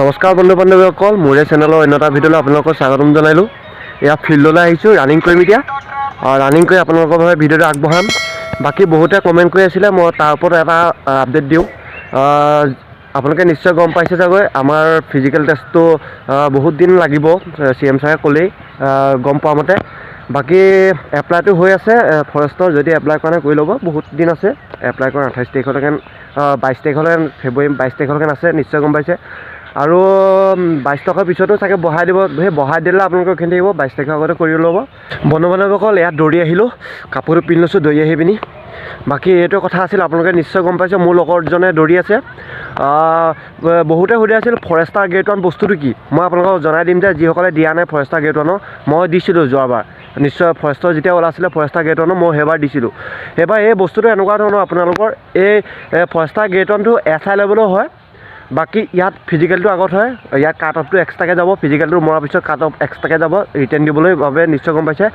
নমস্কাৰ বন্ধু বান্ধৱীসকল, মোৰে চেনেলৰ অন্য এটা ভিডিঅ'লৈ আপোনালোকক স্বাগতম জনাইলোঁ। এয়া ফিল্ডলৈ আহিছোঁ ৰানিং কৰিম এতিয়া। ৰানিং কৰি আপোনালোকৰ বাবে ভিডিঅ'টো আগবঢ়াম। বাকী বহুতে কমেণ্ট কৰি আছিলে, মই তাৰ ওপৰত এটা আপডেট দিওঁ। আপোনালোকে নিশ্চয় গম পাইছে চাগৈ, আমাৰ ফিজিকেল টেষ্টটো বহুত দিন লাগিব, CM ছাৰে ক'লেই গম পোৱা মতে। বাকী এপ্লাইটো হৈ আছে ফৰেষ্টৰ, যদি এপ্লাই কৰা নাই কৰি ল'ব, বহুত দিন আছে এপ্লাই কৰা। 28 তাৰিখলৈকে 22 তাৰিখলৈকে, ফেব্ৰুৱাৰী 22 তাৰিখলৈকে আছে, নিশ্চয় গম পাইছে। আৰু 22 তাৰিখৰ পিছতো চাগে বঢ়াই দিব, সেই বঢ়াই দিলে আপোনালোকৰ এইখিনি থাকিব, 22 তাৰিখৰ আগতে কৰি ল'ব। বন্ধু বান্ধৱীসকল, ইয়াত দৌৰি আহিলোঁ, কাপোৰটো পিন্ধি লৈছোঁ দৌৰি আহি পিনি। বাকী এইটো কথা আছিল, আপোনালোকে নিশ্চয় গম পাইছে, মোৰ লগৰজনে দৌৰি আছে। বহুতে সুধি আছিল ফৰেষ্টাৰ গ্ৰেড 1 বস্তুটো কি। মই আপোনালোকক জনাই দিম যে যিসকলে দিয়া নাই ফৰেষ্টাৰ গ্ৰেড 1, মই দিছিলোঁ যোৱাবাৰ। নিশ্চয় ফৰেষ্টৰ যেতিয়া ওলাইছিলে ফৰেষ্টাৰ গ্ৰেড 1, মই সেইবাৰ দিছিলোঁ। সেইবাৰ এই বস্তুটো এনেকুৱা ধৰণৰ, আপোনালোকৰ এই ফৰেষ্টাৰ গ্ৰেড 1টো SI লেভেলো হয়। বাকী ইয়াত ফিজিকেলটো আগত হয়, ইয়াত কাট অফটো এক্সট্ৰাকৈ যাব, ফিজিকেলটো মৰাৰ পিছত কাট অফ এক্সট্ৰাকৈ যাব ৰিটেন দিবলৈ বাবে, নিশ্চয় গম পাইছে।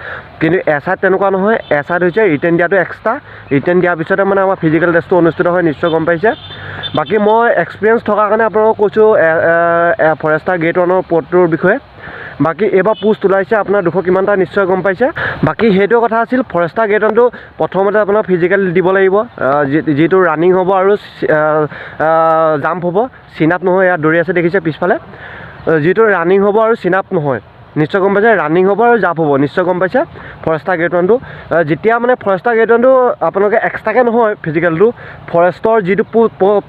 কিন্তু SIত তেনেকুৱা নহয়, SIত হৈছে ৰিটেন দিয়াটো এক্সট্ৰা, ৰিটেন দিয়াৰ পিছতে মানে আমাৰ ফিজিকেল টেষ্টটো অনুষ্ঠিত হয়, নিশ্চয় গম পাইছে। বাকী মই এক্সপিৰিয়েঞ্চ থকাৰ কাৰণে আপোনালোকক কৈছোঁ ফৰেষ্টাৰ গ্ৰেড 1ৰ পদটোৰ বিষয়ে। বাকী এইবাৰ পোষ্ট ওলাইছে আপোনাৰ 200 কিমানটা, নিশ্চয় গম পাইছে। বাকী সেইটো কথা আছিল, ফৰেষ্টাৰ গ্ৰেড 1টো প্ৰথমতে আপোনাৰ ফিজিকেল দিব লাগিব, যিটো ৰানিং হ'ব আৰু জাম্প হ'ব, চিন আপ নহয়। ইয়াত দৌৰি আছে দেখিছে পিছফালে, যিটো ৰানিং হ'ব আৰু চিন আপ নহয়, নিশ্চয় গম পাইছে। ৰানিং হ'ব আৰু জাম্প হ'ব, নিশ্চয় গম পাইছে। ফৰেষ্টাৰ গ্ৰেড 1টো যেতিয়া মানে ফৰেষ্টাৰ গ্ৰেড 1টো আপোনালোকে এক্সট্ৰাকৈ নহয়, ফিজিকেলটো ফৰেষ্টৰ যিটো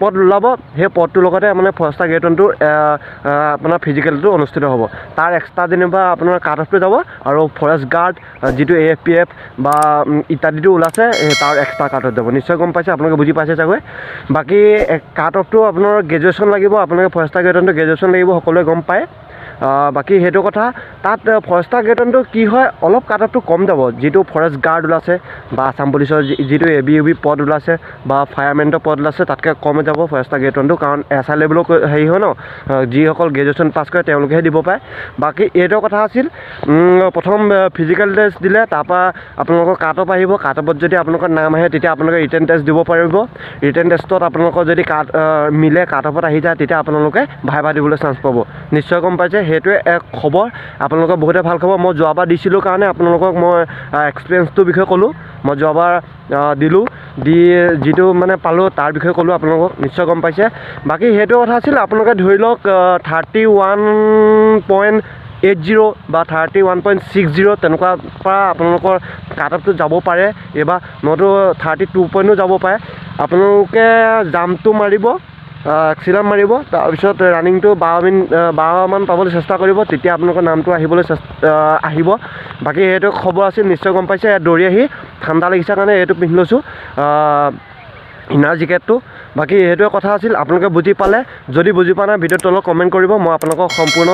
পদ ওলাব, সেই পদটোৰ লগতে মানে ফৰেষ্টাৰ গ্ৰেড 1টোৰ আপোনাৰ ফিজিকেলটো অনুষ্ঠিত হ'ব। তাৰ এক্সট্ৰা যেনিবা আপোনাৰ কাট অফটো যাব, আৰু ফৰেষ্ট গাৰ্ড যিটো AFPF বা ইত্যাদিটো ওলাইছে, তাৰ এক্সট্ৰা কাট অফ যাব, নিশ্চয় গম পাইছে। আপোনালোকে বুজি পাইছে চাগৈ। বাকী কাট অফটো আপোনাৰ গ্ৰেজুৱেশ্যন লাগিব, আপোনালোকে ফৰেষ্টাৰ গ্ৰেড 1টো গ্ৰেজুৱেশ্যন লাগিব, সকলোৱে গম পায়। বাকী সেইটো কথা। তাত ফৰেষ্টাৰ গ্ৰেড 1টো কি হয়, অলপ কাট অফটো কম যাব। যিটো ফৰেষ্ট গাৰ্ড ওলাইছে বা আছাম পুলিচৰ যিটো ABUB পদ ওলাইছে বা ফায়াৰমেনৰ পদ ওলাইছে, তাতকৈ কমে যাব ফৰেষ্টাৰ গ্ৰেড 1টো, কাৰণ SI লেভেলৰ হেৰি হয় ন, যিসকল গ্ৰেজুৱেশ্যন পাছ কৰে তেওঁলোকেহে দিব পাৰে। বাকী এইটো কথা আছিল, প্ৰথম ফিজিকেল টেষ্ট দিলে, তাৰপৰা আপোনালোকৰ কাট অফ আহিব, কাট অফত যদি আপোনালোকৰ নাম আহে তেতিয়া আপোনালোকে ৰিটেন টেষ্ট দিব পাৰিব। ৰিটেন টেষ্টত আপোনালোকৰ যদি মিলে, কাট অফত আহি যায়, তেতিয়া আপোনালোকে ভাইভা দিবলৈ চান্স পাব, নিশ্চয় গম পাইছে। সেইটোৱে এক খবৰ, আপোনালোকৰ বহুতে ভাল খবৰ। মই যোৱাবাৰ দিছিলোঁ কাৰণে আপোনালোকক মই এক্সপিৰিয়েঞ্চটোৰ বিষয়ে ক'লোঁ। মই যোৱাবাৰ দিলোঁ, যিটো মানে পালোঁ তাৰ বিষয়ে ক'লোঁ আপোনালোকক, নিশ্চয় গম পাইছে। বাকী সেইটো কথা আছিল, আপোনালোকে ধৰি লওক 31.80 বা 31.60 তেনেকুৱা পৰা আপোনালোকৰ কাট অফটো যাব পাৰে। এইবাৰ নয়তো 32 যাব পাৰে। আপোনালোকে জাম্পটো মাৰিব, এক্সিলাম মাৰিব, তাৰপিছত ৰানিংটো 12 মান পাবলৈ চেষ্টা কৰিব, তেতিয়া আপোনালোকৰ নামটো আহিব। বাকী সেইটো খবৰ আছিল, নিশ্চয় গম পাইছে। দৌৰি আহি ঠাণ্ডা লাগিছে কাৰণে এইটো পিন্ধি লৈছোঁ, ইনাৰ জেকেটটো। বাকী সেইটোৱে কথা আছিল, আপোনালোকে বুজি পালে। যদি বুজি পোৱা নাই, ভিডিঅ'টো তলত কমেণ্ট কৰিব, মই আপোনালোকক সম্পূৰ্ণ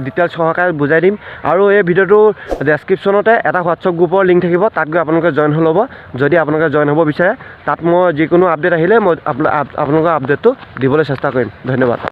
ডিটেইলছ সহকাৰে বুজাই দিম। আৰু এই ভিডিঅ'টোৰ ডেছক্ৰিপশ্যনতে এটা হোৱাটছআপ গ্ৰুপৰ লিংক থাকিব, তাত গৈ আপোনালোকে জইন হৈ ল'ব। যদি আপোনালোকে জইন হ'ব বিচাৰে, তাত মই যিকোনো আপডেট আহিলে মই আপোনালোকৰ আপডেটটো দিবলৈ চেষ্টা কৰিম। ধন্যবাদ।